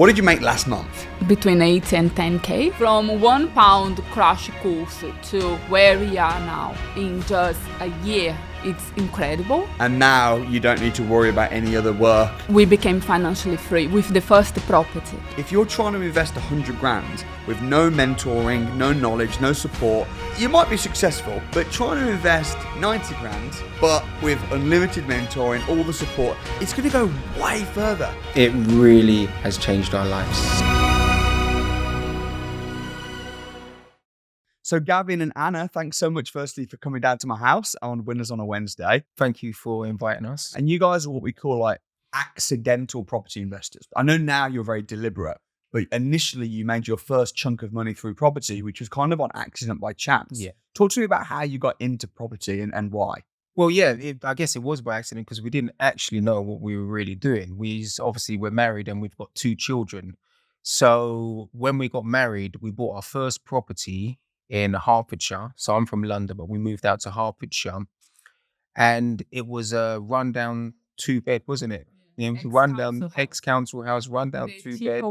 What did you make last month? Between 8 and 10K. From £1 crash course to where we are now in just a year. It's incredible. And now you don't need to worry about any other work. We became financially free with the first property. If you're trying to invest 100 grand with no mentoring, no knowledge, no support, you might be successful, but trying to invest 90 grand, but with unlimited mentoring, all the support, it's going to go way further. It really has changed our lives. So Gavin and Ana, thanks so much firstly for coming down to my house on Winners on a Wednesday. Thank you for inviting us. And you guys are what we call like accidental property investors. I know now you're very deliberate, but initially you made your first chunk of money through property, which was kind of on accident by chance. Yeah. Talk to me about how you got into property and why. Well, yeah, I guess it was by accident because we didn't actually know what we were really doing. We're married and we've got 2 children. So when we got married, we bought our first property in Hertfordshire. So I'm from London, but we moved out to Hertfordshire. And it was a rundown 2-bed, wasn't it? Yeah, rundown ex-council house, rundown 2-bed.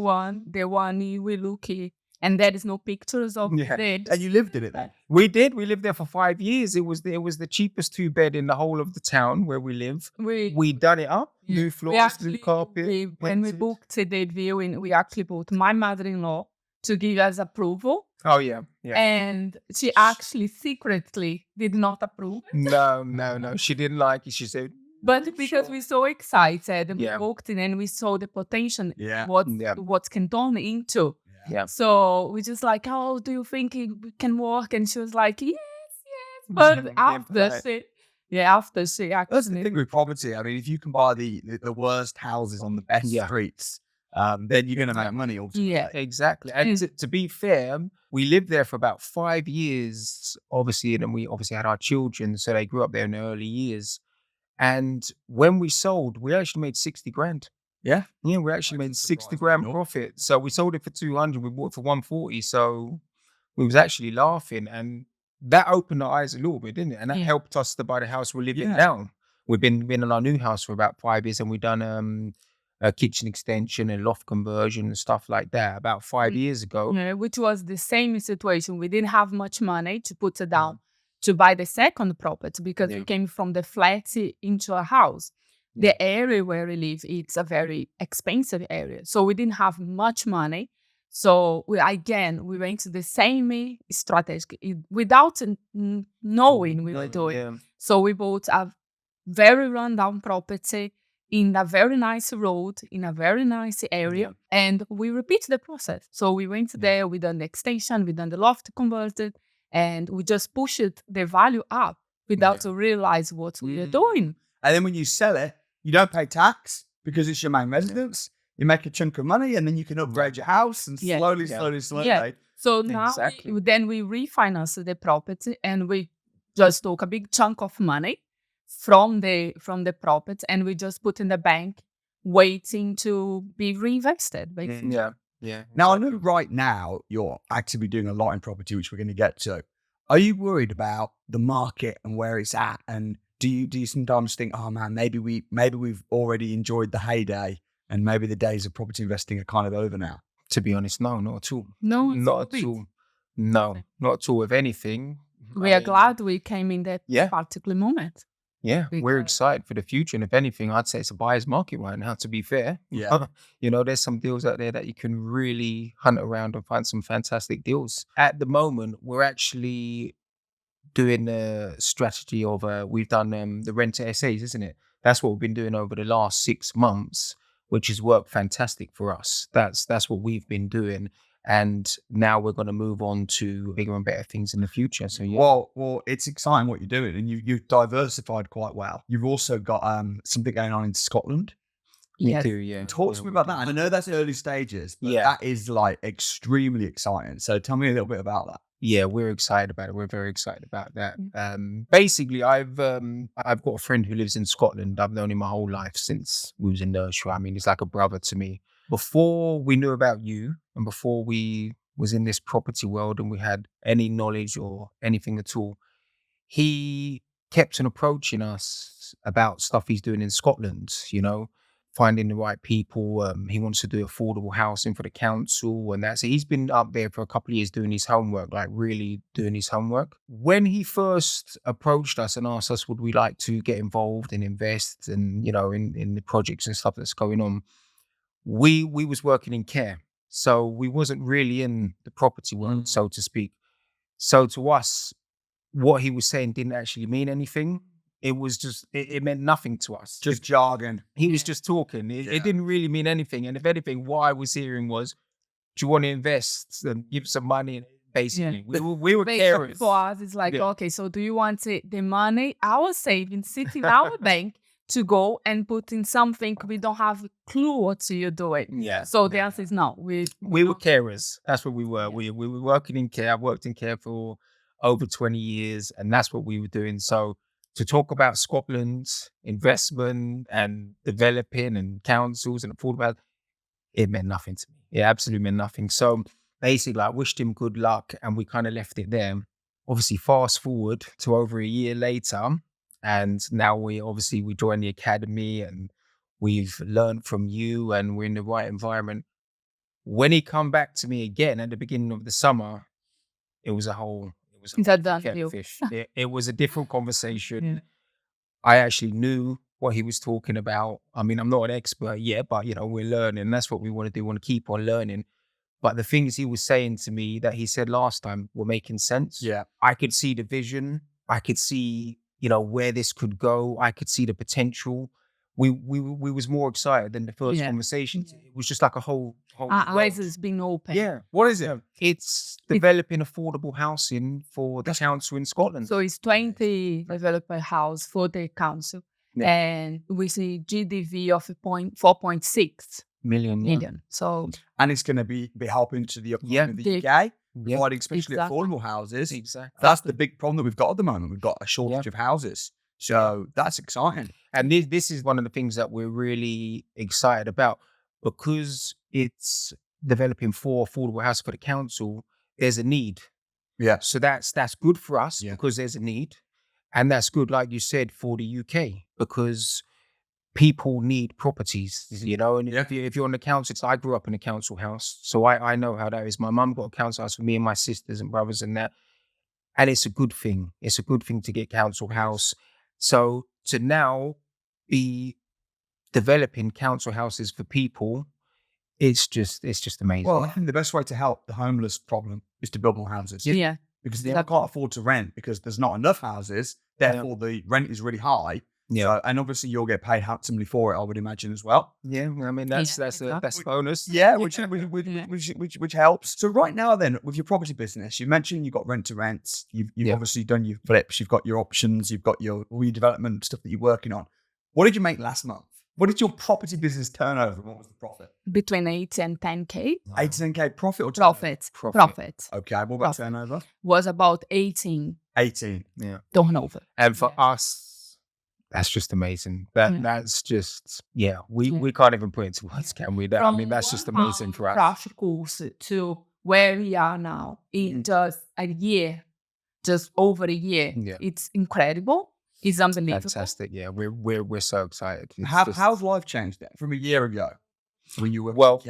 The one you were looking, and there is no pictures of it. And you lived in it then? We did. We lived there for 5 years. It was the cheapest 2-bed in the whole of the town where we live. We done it up, new floors, new carpet. When we booked the viewing, we actually bought my mother-in-law to give us approval. Oh, yeah. And she actually secretly did not approve. No. She didn't like it. She said, but because we're so excited and we walked in and we saw the potential, what can turn into. Yeah. So we just like, oh, do you think it can work? And she was like, yes. But after she actually. That's the thing with property. I mean, if you can buy the worst houses on the best streets, then you're going to make money ultimately. Yeah, exactly. And to be fair, we lived there for about 5 years, obviously, and then we obviously had our children, so they grew up there in the early years. And when we sold, we actually made 60 grand. Yeah? Yeah, we actually made 60 grand profit. So we sold it for 200, we bought it for 140. So we was actually laughing, and that opened our eyes a little bit, didn't it? And that helped us to buy the house we're living in now. We've been in our new house for about 5 years, and we've done a kitchen extension and loft conversion and stuff like that about 5 years ago. Yeah, which was the same situation. We didn't have much money to put it down to buy the second property because we came from the flat into a house. The area where we live, it's a very expensive area. So we didn't have much money. So we went to the same strategy without knowing we were doing. Yeah. So we bought a very rundown property in a very nice road, in a very nice area. And we repeat the process. So we went there, we done the extension, we done the loft converted, and we just pushed the value up without to realize what we are doing. And then when you sell it, you don't pay tax because it's your main residence. You make a chunk of money and then you can upgrade your house and slowly. Yeah. So now we refinance the property and we just took a big chunk of money from the property and we just put in the bank waiting to be reinvested, basically. Yeah. Now, I know right now you're actively doing a lot in property, which we're going to get to. Are you worried about the market and where it's at? And do you sometimes think, oh man, maybe we've already enjoyed the heyday and maybe the days of property investing are kind of over now? To be honest, no, not at all. No, not at all. No, not at all. If anything, we are glad we came in that particular moment. Yeah, we're excited for the future. And if anything, I'd say it's a buyer's market right now, to be fair. Yeah. There's some deals out there that you can really hunt around and find some fantastic deals. At the moment, we're actually doing a strategy of, we've done the renter essays, isn't it? That's what we've been doing over the last 6 months, which has worked fantastic for us. That's what we've been doing. And now we're going to move on to bigger and better things in the future. So well, it's exciting what you're doing, and you've diversified quite well. You've also got something going on in Scotland. Me too, yeah. Talk to me about that. I know that's early stages, but that is like extremely exciting. So tell me a little bit about that. Yeah, we're excited about it. We're very excited about that. Basically, I've got a friend who lives in Scotland. I've known him my whole life since we was in nursery. I mean, he's like a brother to me. Before we knew about you and before we was in this property world and we had any knowledge or anything at all, he kept on approaching us about stuff he's doing in Scotland, finding the right people. He wants to do affordable housing for the council and that. So he's been up there for a couple of years doing his homework, like really doing his homework. When he first approached us and asked us, would we like to get involved and invest and, in the projects and stuff that's going on, we was working in care. So we wasn't really in the property world, so to speak. So to us, what he was saying didn't actually mean anything. It was just, it meant nothing to us. Just jargon. He was just talking. It didn't really mean anything. And if anything, what I was hearing was, do you want to invest and give some money? Basically, we were carers. For us, it's like, okay, so do you want the money, our savings, sit in our bank to go and put in something we don't have a clue what you're doing? Yeah. So the answer is no. We were carers. That's what we were. Yeah. We were working in care. I worked in care for over 20 years, and that's what we were doing. So to talk about Scotland's investment and developing and councils and affordable, it meant nothing to me. It absolutely meant nothing. So basically, I wished him good luck, and we kind of left it there. Obviously, fast forward to over a year later, and now we joined the academy, and we've learned from you, and we're in the right environment. When he come back to me again at the beginning of the summer, it was a done deal. It was a different conversation. Yeah. I actually knew what he was talking about. I mean, I'm not an expert yet, but we're learning. That's what we want to do. We want to keep on learning. But the things he was saying to me that he said last time were making sense. Yeah. I could see the vision. I could see, where this could go. I could see the potential. We was more excited than the first conversation. It was just like a whole eyes has been open. Yeah. What is it? It's developing affordable housing for the council in Scotland. So it's 20 developer house for the council. Yeah. And we see GDV of 4.6 million. So, and it's going to be helping to the economy of the UK, providing especially affordable houses. Exactly. That's the big problem that we've got at the moment. We've got a shortage of houses. So that's exciting. And this is one of the things that we're really excited about, because it's developing for affordable housing for the council. There's a need. Yeah. So that's good for us because there's a need. And that's good, like you said, for the UK, because people need properties, and if you're on the council, I grew up in a council house, so I know how that is. My mum got a council house for me and my sisters and brothers and that. And it's a good thing. It's a good thing to get council house. So to now be developing council houses for people, it's just amazing. Well, I think the best way to help the homeless problem is to build more houses. Yeah. Because they can't afford to rent because there's not enough houses. Therefore, the rent is really high. Yeah. So, and obviously, you'll get paid handsomely for it, I would imagine, as well. Yeah. I mean, that's a bonus. Yeah, which helps. So right now, then, with your property business, you mentioned you've got rent to rents. You've obviously done your flips. You've got your options. You've got your redevelopment stuff that you're working on. What did you make last month? What did your property business turnover? What was the profit? Between 8 and 10K. 8 to 10K profit or profit? Okay. What about turnover? Was about 18. 18. Yeah. Turnover. And for us, that's just amazing. That's just, we can't even put it into words, can we? I mean, that's just amazing for us. Traffic course to where we are now in just a year, just over a year. Yeah. It's incredible. It's unbelievable. Fantastic. Yeah, we're so excited. How's life changed then from a year ago when you were? Well,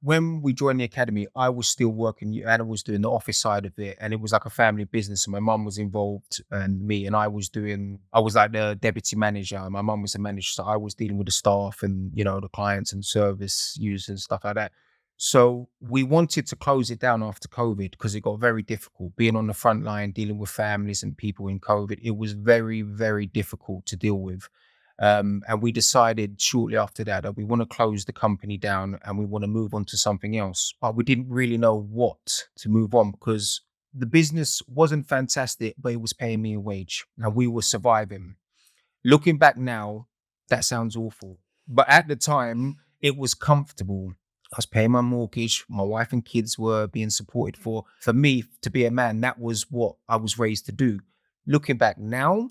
when we joined the academy, I was still working. Anna was doing the office side of it, and it was like a family business. And my mum was involved, and me, and I was like the deputy manager. And my mum was the manager, so I was dealing with the staff and the clients and service users and stuff like that. So we wanted to close it down after COVID because it got very difficult. Being on the front line, dealing with families and people in COVID, it was very, very difficult to deal with. And we decided shortly after that we want to close the company down and we want to move on to something else. But we didn't really know what to move on because the business wasn't fantastic, but it was paying me a wage and we were surviving. Looking back now, that sounds awful. But at the time, it was comfortable. I was paying my mortgage. My wife and kids were being supported for. For me, to be a man, that was what I was raised to do. Looking back now,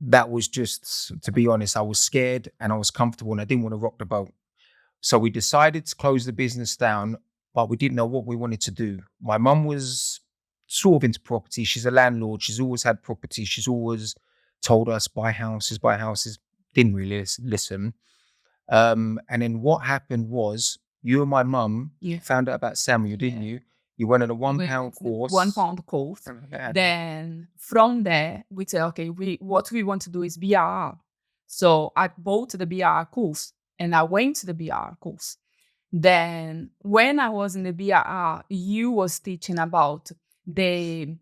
that was just, to be honest, I was scared and I was comfortable and I didn't want to rock the boat. So we decided to close the business down, but we didn't know what we wanted to do. My mum was sort of into property. She's a landlord. She's always had property. She's always told us, buy houses. Didn't really listen. And then what happened was you and my mum Yeah. found out about Samuel, didn't you? You went on a £1 course. £1 course. Then from there, we said, okay, what we want to do is BRR. So I bought the BRR course and I went to the BRR course. Then when I was in the BRR, you was teaching about the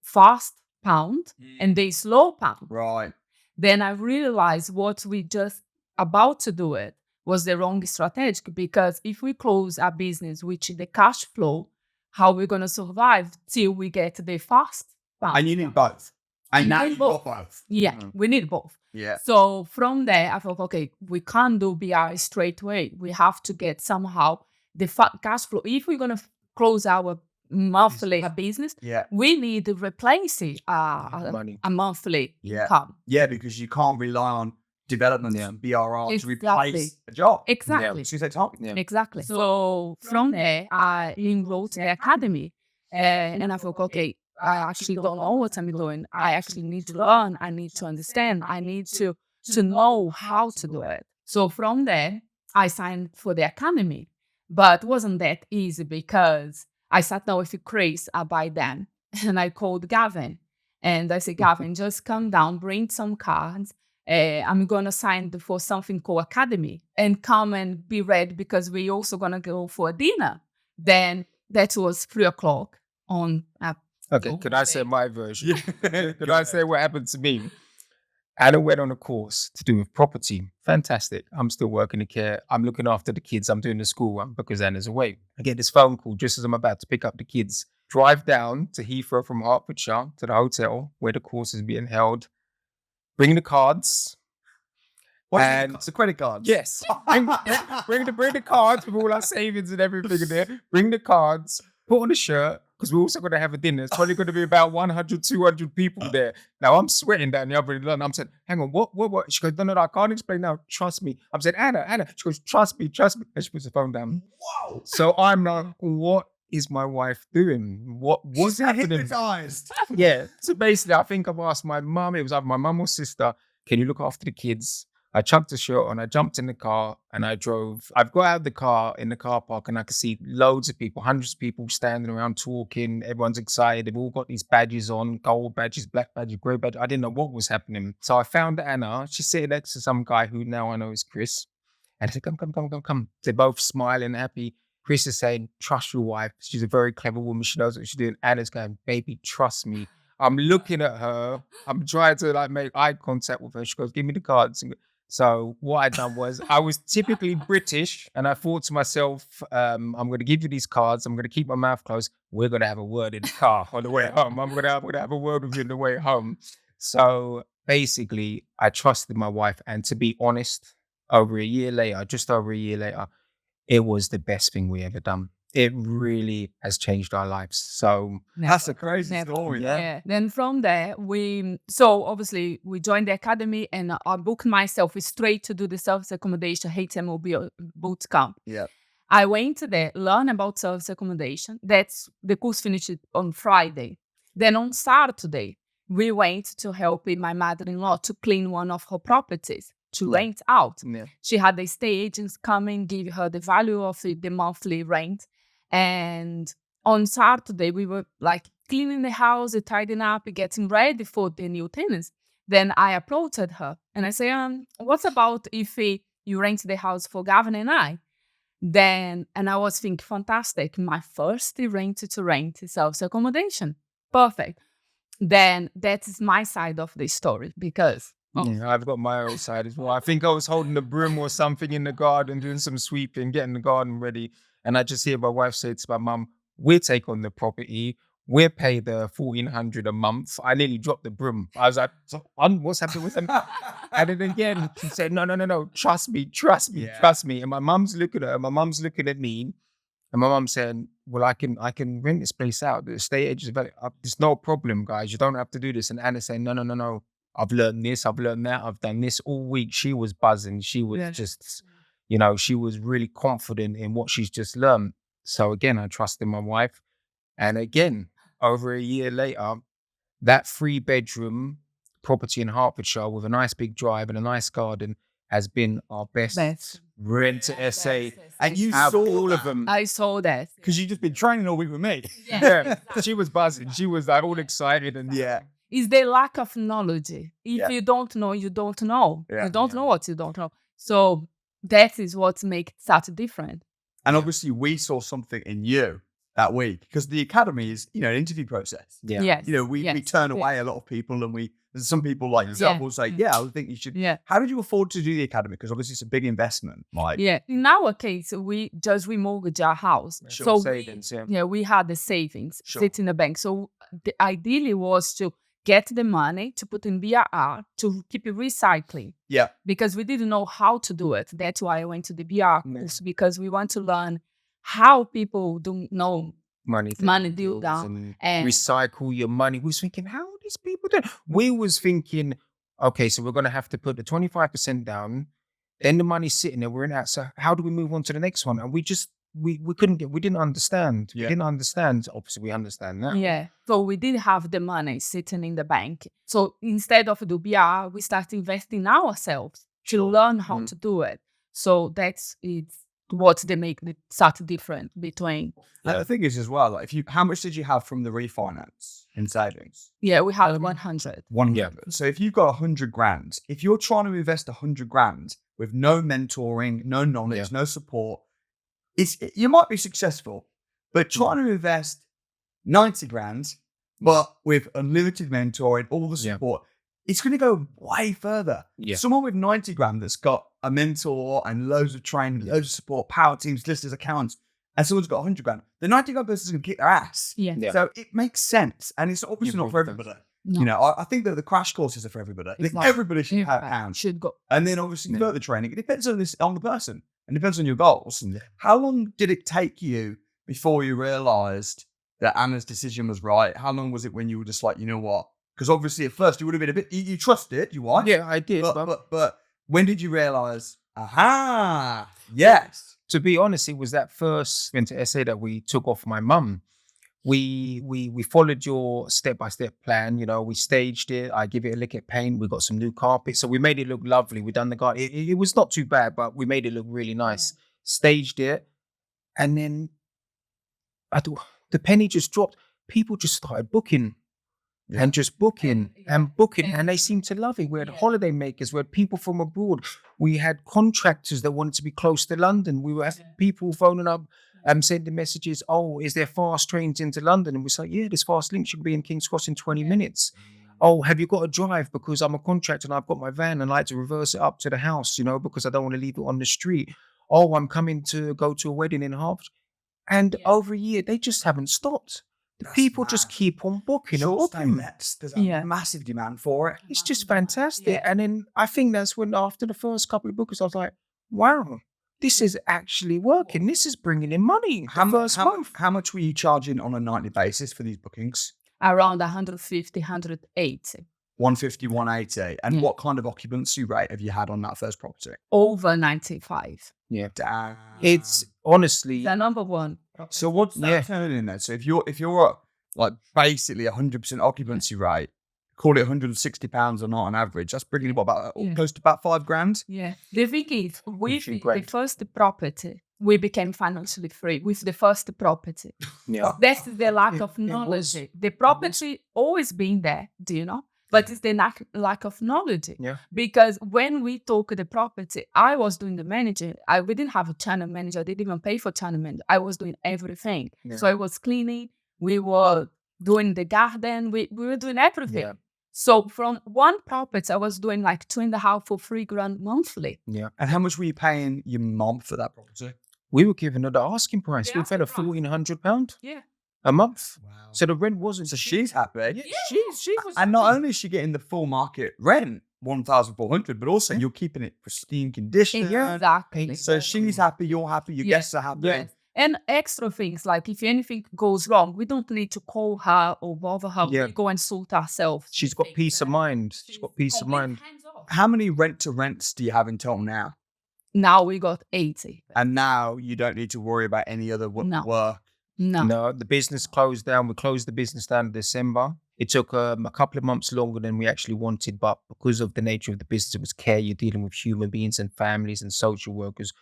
fast pound and the slow pound. Right. Then I realized what we just about to do it was the wrong strategy, because if we close our business, which is the cash flow, how we're going to survive till we get the fast pound. And you need both. And You now need you've got both. both. Yeah, we need both. Yeah. So from there, I thought, okay, we can't do BR straight away. We have to get somehow the cash flow. If we're going to close our monthly business, we need to replace it, a monthly income. Yeah, because you can't rely on development and BRR to replace a job. Exactly. So time. Exactly. So from there, I enrolled in the academy, and I thought, okay, I actually don't know what I'm doing. I actually need to learn. I need to understand. I need to know how to do it. So from there, I signed for the academy, but it wasn't that easy because I sat down with Chris by then, and I called Gavin, and I said, Gavin, just come down, bring some cards. I'm going to sign for something called Academy and come and be ready because we also going to go for a dinner. Then that was 3:00 on. Okay, could I say my version? Could I say what happened to me? Anna went on a course to do with property. Fantastic. I'm still working in care. I'm looking after the kids. I'm doing the school run because Anna's away. I get this phone call just as I'm about to pick up the kids. Drive down to Heathrow from Hertfordshire to the hotel where the course is being held. Bring the cards. And the credit cards. Yes. bring the cards with all our savings and everything in there. Bring the cards. Put on a shirt. Because we're also going to have a dinner. It's probably going to be about 100, 200 people there. Now, I'm sweating down the other end. I'm saying, hang on, what? She goes, no, I can't explain now. Trust me. I'm saying, Anna. She goes, trust me. And she puts the phone down. Whoa. So I'm like, what is my wife doing? What's happening? Hypnotized. Yeah. So basically, I think I've asked my mum. It was either my mum or sister, can you look after the kids? I chucked the shirt on, I jumped in the car and I drove. I've got out of the car in the car park and I could see loads of people, hundreds of people standing around talking. Everyone's excited. They've all got these badges on, gold badges, black badges, grey badges. I didn't know what was happening. So I found Anna. She's sitting next to some guy who now I know is Chris. And I said, come. They're both smiling, happy. Chris is saying, trust your wife. She's a very clever woman. She knows what she's doing. Anna's going, baby, trust me. I'm looking at her. I'm trying to make eye contact with her. She goes, give me the cards. So what I done was I was typically British and I thought to myself, I'm going to give you these cards. I'm going to keep my mouth closed. We're going to have a word in the car on the way home. I'm going to have a word with you on the way home. So basically, I trusted my wife. And to be honest, just over a year later, it was the best thing we ever done. It really has changed our lives. So that's a crazy story. Yeah. Then from there, so obviously we joined the academy and I booked myself straight to do the service accommodation HMOB boot camp. Yeah. I went there, learn about service accommodation. That's the course finished on Friday. Then on Saturday, we went to help my mother-in-law to clean one of her properties to rent out. Yeah. She had the estate agents come and give her the value of the monthly rent. And on Saturday, we were cleaning the house, tidying up, getting ready for the new tenants. Then I approached her and I said, what about if you rent the house for Gavin and I? And I was thinking, fantastic. My first rent is self-accommodation. Perfect. Then that is my side of the story because... Yeah, I've got my own side as well. I think I was holding a broom or something in the garden, doing some sweeping, getting the garden ready. And I just hear my wife say to my mum, we'll take on the property. We'll pay the $1,400 a month. I nearly dropped the broom. I was like, so, what's happening with them? And then again, she said, no, trust me. And my mum's looking at her, my mum's looking at me. And my mum saying, well, I can rent this place out. The estate agents, there's no problem, guys. You don't have to do this. And Anna saying, no. I've learned this, I've learned that, I've done this all week. She was buzzing. She was just, she was really confident in what she's just learned. So again, I trusted my wife. And again, over a year later, that 3-bedroom property in Hertfordshire with a nice big drive and a nice garden has been our best rent essay. And you Out saw of all of that? them. I saw that. Because you've just been training all week with me. Yeah, she was buzzing. She was like all excited and It's the lack of knowledge. If Yeah. you don't know, you don't know. Yeah. You don't know what you don't know. So that is what makes such different. And obviously, we saw something in you that week because the academy is, an interview process. yeah. Yes. We yes, turn yes. away a lot of people, and there's some people like yourself will say, "Yeah, I would think you should." Yeah. How did you afford to do the academy? Because obviously, it's a big investment. Like, Yeah. In our case, we just remortgaged our house. Sure. So Savings, we had the savings Sure. sit in the bank. So the ideally was to get the money to put in BRR to keep it recycling. Yeah. Because we didn't know how to do it. That's why I went to the BR course, because we want to learn how people don't know money deal down and recycle your money. We was thinking, how are these people doing? We was thinking, okay, so we're going to have to put the 25% down, then the money's sitting there, we're in that. So how do we move on to the next one? And we just, we didn't understand. Yeah. We didn't understand. Obviously, we understand now. Yeah. So we did have the money sitting in the bank. So instead of do BR, we start investing ourselves to learn how to do it. So it's what they make the such different between. And the thing is as well, like how much did you have from the refinance in savings? Yeah, we had 100. 100. Yeah. So if you've got 100 grand, if you're trying to invest 100 grand with no mentoring, no knowledge, no support, you might be successful, but trying to invest 90 grand, but with unlimited mentoring, all the support, it's going to go way further. Yeah. Someone with 90 grand that's got a mentor and loads of training, loads of support, power teams, listers, accounts, and someone's got 100 grand, the 90 grand person is going to kick their ass. Yeah. So it makes sense. And it's obviously not for everybody. No. I think that the crash courses are for everybody. I think Exactly. everybody should have pounds. Should go. And then obviously further training. It depends on the person. And depends on your goals. Yeah. How long did it take you before you realized that Anna's decision was right? How long was it when you were just like, you know what? Because obviously at first you would have been a bit, you trusted your wife. Yeah, I did. But when did you realize, aha, yes. To be honest, it was that first winter essay that we took off my mum. We followed your step-by-step plan. We staged it. I give it a lick of paint. We got some new carpet. So we made it look lovely. We done the garden. It was not too bad, but we made it look really nice. Staged it. And then the penny just dropped. People just started booking. And just booking and booking. And they seemed to love it. We had holiday makers. We had people from abroad. We had contractors that wanted to be close to London. We were having people phoning up and sending messages. Oh, is there fast trains into London? And we say, yeah, there's fast links. You can be in King's Cross in 20 minutes. Oh, have you got a drive? Because I'm a contractor and I've got my van and I like to reverse it up to the house, because I don't want to leave it on the street. Oh, I'm coming to go to a wedding in Hertfordshire. And over a year, they just haven't stopped. People just keep on booking. There's a massive demand for it. It's just fantastic. Yeah. And then I think that's when, after the first couple of bookings, I was like, wow, this is actually working. This is bringing in money. How much were you charging on a nightly basis for these bookings? Around 150, 180. 150, 180. And what kind of occupancy rate have you had on that first property? Over 95. Yeah. Damn. It's honestly the number one. So what's that turning in then? So if you're at like basically 100% occupancy rate, call it £160 a night on average, that's bringing about close to about £5,000. Yeah. The thing is, with the first property, we became financially free with the first property. Yeah. That's the lack of knowledge. The property always been there, do you know? But it's the lack of knowledge. Yeah. Because when we took the property, I was doing the managing. We didn't have a channel manager. I didn't even pay for channel manager. I was doing everything. Yeah. So I was cleaning. We were doing the garden. We were doing everything. Yeah. So from one property, I was doing like 2.5 or 3 grand monthly. Yeah. And how much were you paying your mom for that property? We were giving her the asking price. We paid her £1,400. Yeah. A month. Wow. So the rent wasn't. So she's happy. Yeah, she was. And not only is she getting the full market rent, 1,400, but also you're keeping it pristine condition. Yeah, exactly. So she's happy, you're happy, your guests are happy. Yes. And extra things, like if anything goes wrong, we don't need to call her or bother her. Yeah. We go and sort ourselves. She's got peace of mind. She's got peace of mind. How many rent-to-rents do you have in total now? Now we got 80. And now you don't need to worry about any other work. No, the business closed down. We closed the business down in December. It took a couple of months longer than we actually wanted, but because of the nature of the business, it was care. You're dealing with human beings and families and social workers.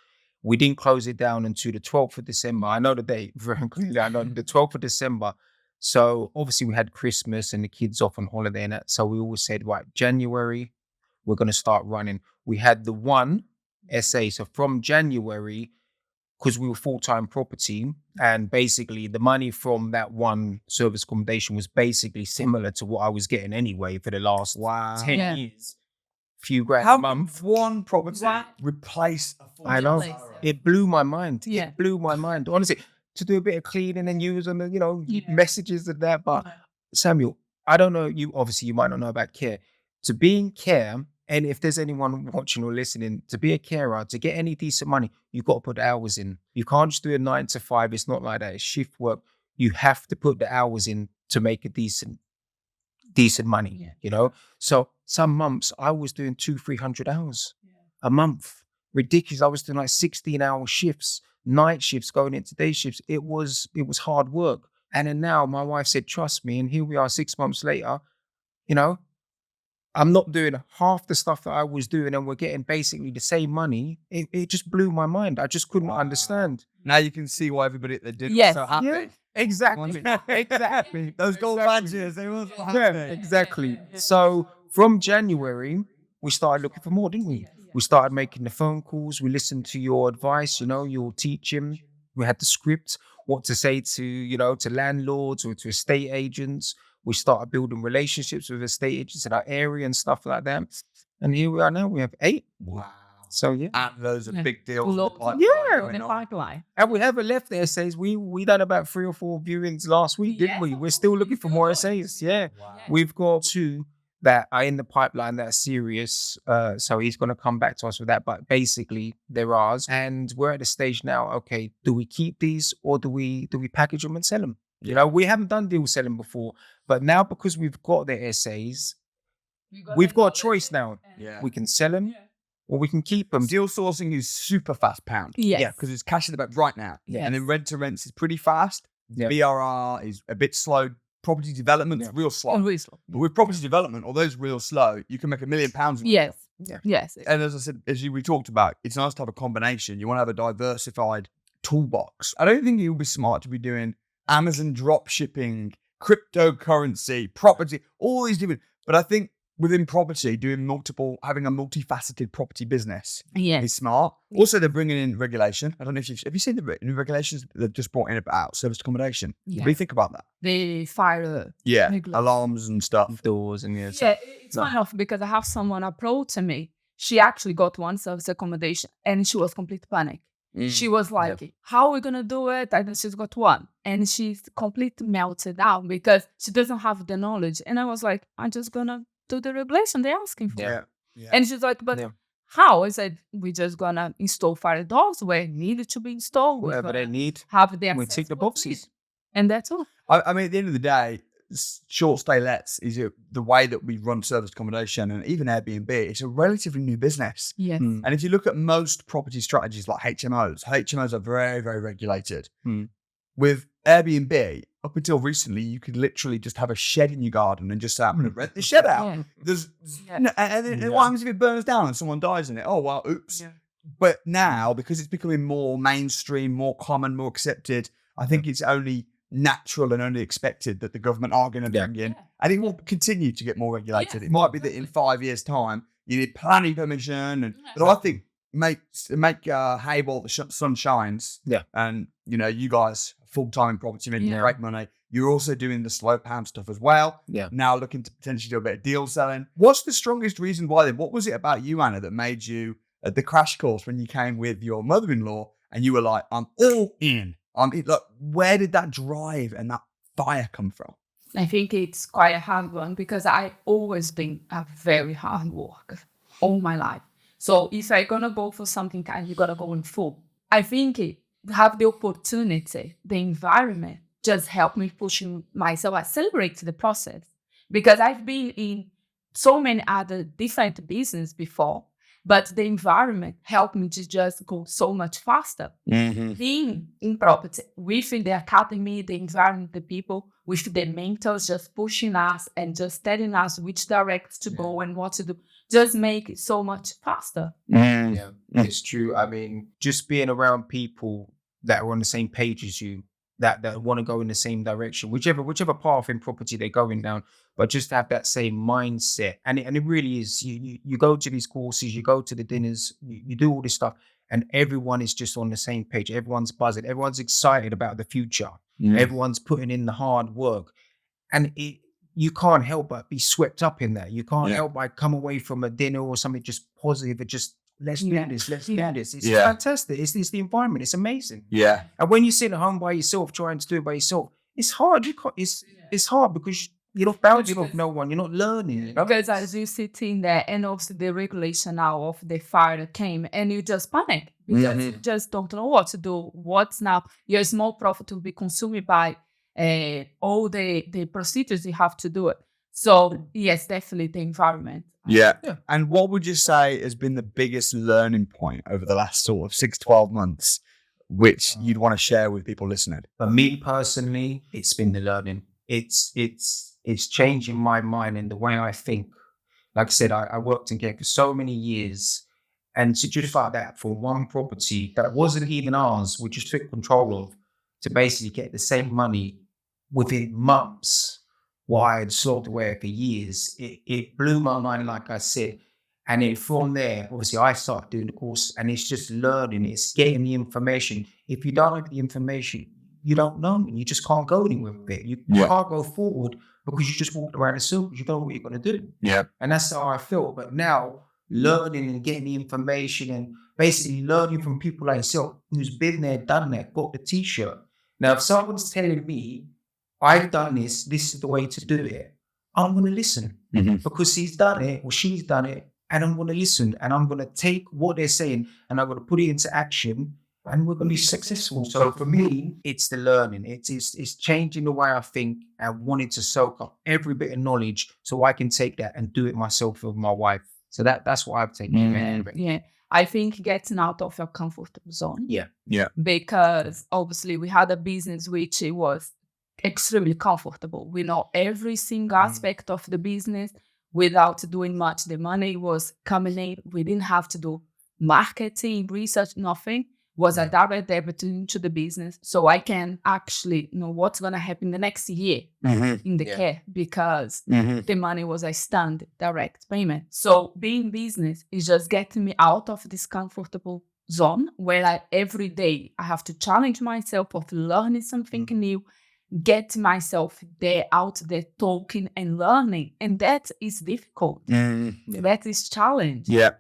We didn't close it down until the 12th of December. I know the date very clearly. I know the 12th of December. So obviously we had Christmas and the kids off on holiday and that. So we always said, right, January, we're going to start running. We had the one SA. So from January, because we were full-time property, and basically the money from that one service accommodation was basically similar to what I was getting anyway for the last 10 Yeah. years. Few grand How a month. one property Right. replace a full I know. Place. It blew my mind. Yeah. It blew my mind. Honestly, to do a bit of cleaning and use them, Yeah. messages and that. But Samuel, I don't know, you might not know about care. To be in care, and if there's anyone watching or listening, to be a carer, to get any decent money, you've got to put the hours in. You can't just do a 9 to 5. It's not like that. It's shift work. You have to put the hours in to make a decent money, So some months I was doing 200-300 hours a month. Ridiculous. I was doing like 16-hour shifts, night shifts, going into day shifts. It was hard work. And then now my wife said, trust me. And here we are 6 months later, I'm not doing half the stuff that I was doing and we're getting basically the same money. It just blew my mind. I just couldn't understand. Now you can see why everybody at the dinner Yes. was so happy. Yeah, exactly. Exactly. Those gold badges, they were so happy. Yeah, exactly. So from January, we started looking for more, didn't we? We started making the phone calls. We listened to your advice, your teaching. We had the script, what to say to landlords or to estate agents. We started building relationships with estate agents in our area and stuff like that. And here we are now. We have 8. Wow. So yeah. And those are big deals. Look, Yeah. the pipeline. And we haven't left the essays. We done about 3 or 4 viewings last week, didn't we? We're still looking for more essays. Yeah. Wow. We've got 2 that are in the pipeline that are serious. So he's going to come back to us with that. But basically, they're ours. And we're at the stage now, okay, do we keep these or do we package them and sell them? We haven't done deal selling before. But now because we've got the essays, we've got a choice now. Yeah. We can sell them or we can keep them. Deal sourcing is super fast pound. Yes. Yeah. Because it's cash in the bank right now. Yes. And then rent to rents is pretty fast. Yeah. BRR is a bit slow. Property development is real slow. Always. But with property development, although it's real slow, you can make £1 million. Yes. Yeah. Yes. And as I said, we talked about, it's nice to have a combination. You want to have a diversified toolbox. I don't think it would be smart to be doing Amazon drop shipping, cryptocurrency, property, all these different. But I think within property, having a multifaceted property business Yes. is smart. Also, they're bringing in regulation. I don't know if have you seen the new regulations that they've just brought in about service accommodation? Yeah. What do you think about that? The fire. Yeah, Regulation. alarms and stuff. Doors and Yeah, it's funny enough because I have someone approach me. She actually got one service accommodation and she was complete panic. She was like, how are we going to do it? And she's got one. And she's completely melted down because she doesn't have the knowledge. And I was like, I'm just going to do the regulation they're asking for. Yeah. And she's like, but how? I said, we're just going to install fire doors where it needed to be installed. whatever they need. Have the We tick the boxes. And that's all. I mean, at the end of the day, short stay lets is the way that we run service accommodation and even Airbnb. It's a relatively new business. Yes. And if you look at most property strategies like HMOs are very, very regulated. With Airbnb, up until recently, you could literally just have a shed in your garden and just say, I'm going to rent the shed out. Yeah. And then what happens if it burns down and someone dies in it? Oh, well, oops. Yeah. But now, because it's becoming more mainstream, more common, more accepted, I think it's only natural and only expected that the government are going to bring in, and it will continue to get more regulated. It might be that in 5 years' time you need planning permission, but I think make hay while the sun shines. Yeah, and you guys full time in property making great money. You're also doing the slow pound stuff as well. Yeah. Now looking to potentially do a bit of deal selling. What's the strongest reason why then? What was it about you, Anna, that made you at the crash course when you came with your mother-in-law and you were like, I'm all in? Look, where did that drive and that fire come from? I think it's quite a hard one because I've always been a very hard worker all my life. So if I'm going to go for something, you got to go in full. I think have the opportunity, the environment just helped me pushing myself, accelerate the process. Because I've been in so many other different business before. But the environment helped me to just go so much faster. Being in property with the academy, the environment, the people, with the mentors just pushing us and just telling us which direct to go and what to do, just make it so much faster. Yeah, it's true. I mean, just being around people that are on the same page as you, that want to go in the same direction, whichever path in property they're going down, but just to have that same mindset. And it really is. You go to these courses, you go to the dinners, you do all this stuff, and everyone is just on the same page. Everyone's buzzing. Everyone's excited about the future. Everyone's putting in the hard work, and you can't help but be swept up in that. You can't help but come away from a dinner or something just positive and just let's do this, let's do this. It's fantastic. It's the environment. It's amazing. Yeah. And when you sit at home by yourself trying to do it by yourself, it's hard. It's hard because you're not bouncing off no one. You're not learning. You know? Because as you sit in there, and obviously the regulation now of the fire that came, and you just panic because you just don't know what to do. What's now? Your small profit will be consumed by all the procedures you have to do it. So yes, definitely the environment. Yeah. And what would you say has been the biggest learning point over the last sort of 6 to 12 months, which you'd want to share with people listening? For me personally, it's been the learning. It's changing my mind and the way I think. Like I said, I worked in care for so many years, and to just like that for one property that wasn't even ours, we just took control of, to basically get the same money within months, what I had slogged away for years. It blew my mind, like I said. And then from there, obviously, I started doing the course, and it's just learning. It's getting the information. If you don't have the information, you don't know. You just can't go anywhere with it. You can't go forward because you just walked around in circles. You don't know what you're going to do. Yeah. And that's how I felt. But now, learning and getting the information and basically learning from people like yourself who's been there, done that, got the T-shirt. Now, if someone's telling me, I've done this is the way to do it, I'm going to listen because he's done it or she's done it, and I'm going to listen, and I'm going to take what they're saying and I'm going to put it into action, and we're going to be successful. So for me, it's the learning. It's changing the way I think and wanting to soak up every bit of knowledge so I can take that and do it myself with my wife. So that's what I've taken. Yeah. I think getting out of your comfort zone. Yeah. Because obviously we had a business which it was extremely comfortable. We know every single aspect of the business without doing much. The money was coming in. We didn't have to do marketing, research, nothing. Was a direct debit into the business. So I can actually know what's going to happen the next year in the care, because the money was a stand direct payment. So being business is just getting me out of this comfortable zone where every day I have to challenge myself of learning something new, get myself there out there talking and learning. And that is difficult. That is challenge. Yeah.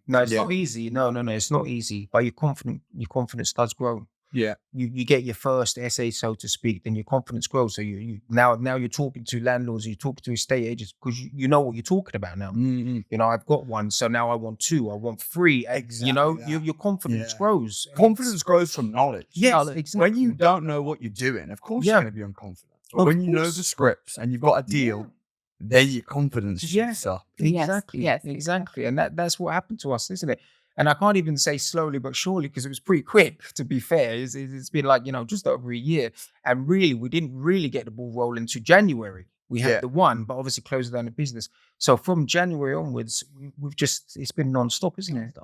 No, it's not easy. No, it's not easy. But your confidence does grow. Yeah. You get your first essay, so to speak, then your confidence grows. So you now you're talking to landlords, you're talking to estate agents because you know what you're talking about now. You know, I've got one, so now I want 2, I want 3. Exactly. You know, your confidence grows. Confidence grows from knowledge. Yes, exactly. When you don't know what you're doing, of course you're going to be unconfident. But when you know the scripts and you've got a deal, then your confidence shoots up. Exactly. Yes. Exactly. And that's what happened to us, isn't it? And I can't even say slowly but surely because it was pretty quick, to be fair. It's been like, just over a year. And really, we didn't really get the ball rolling to January. We had the one, but obviously closed down the business. So from January onwards, it's been non-stop, isn't it?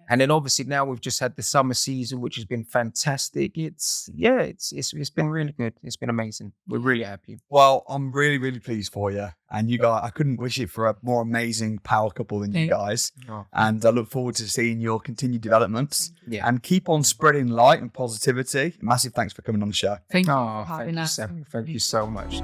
And then obviously now we've just had the summer season, which has been fantastic. It's been really good. It's been amazing. We're really happy. Well, I'm really, really pleased for you. And you guys, I couldn't wish it for a more amazing power couple than you guys. And I look forward to seeing your continued developments. Yeah. And keep on spreading light and positivity. Massive thanks for coming on the show. Thank you for having us. Thank you so much.